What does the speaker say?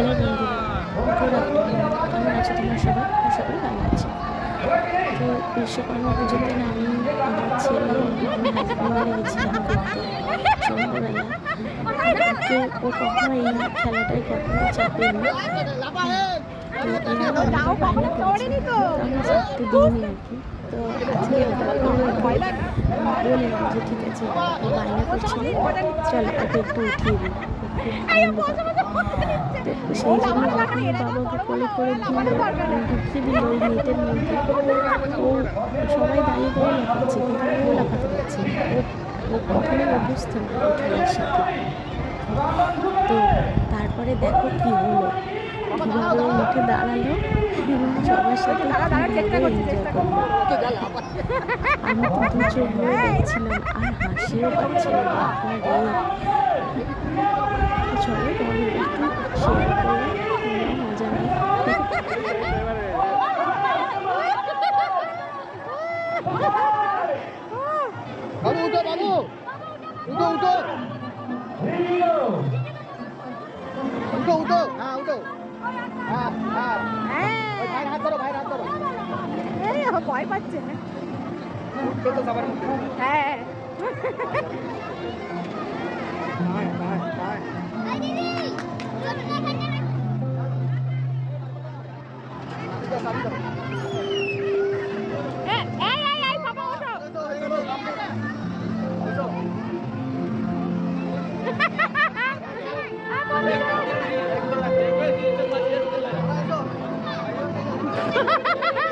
Hello বন্ধুরা, good afternoon. কেমন আছো তোমরা সবাই? আশা করি ভালো আছে। তো বিশ্বকর্মা পুজোর দিন আমি আমার ছেলে আমার হাজব্যান্ড গেছিলাম ঘুরতে সন্ধ্যাবেলা। ও কখনো এই খেলাটায় কখনো চাপেনি, তো এরা বায়না করছে, আমরা চাপতে দিইনি আর কি। তো আজকে বললাম যে ঠিক আছে, ও বায়না করছিল, চলো ওকে একটু উঠিয়ে দিই, একটু সেই জন্য বাবাকে কোলে করে ঢুকিয়ে দিল ওই নেটের মধ্যে। ও সবাই দাঁড়িয়ে দাঁড়িয়ে লাফাচ্ছে, কিন্তু ও লাফাতে পারছে না। ও প্রথমে অভ্যস্ত না ওই খেলার সাথে। তো তারপরে দেখো কি হলো, কীভাবে ও উঠে দাঁড়ালো এবং সবার সাথে এনজয় করলো। আমি তো দু চোখ ভরে দেখছিলাম আর হাসিও পাচ্ছিল। বাবা রে, চলো তোমাদের একটু শেয়ার করে মজা নেই। বাবু উঠো, বাবু উঠো, উঠো উঠো উঠো, হ্যাঁ উঠো, হ্যাঁ হ্যাঁ, ভাইয়ের হাত ধরো, ভাইয়ের হাত ধরো। এই ভয় পাচ্ছে না। উঠবে তো সবার মধ্যে। হ্যাঁ Ha ha ha!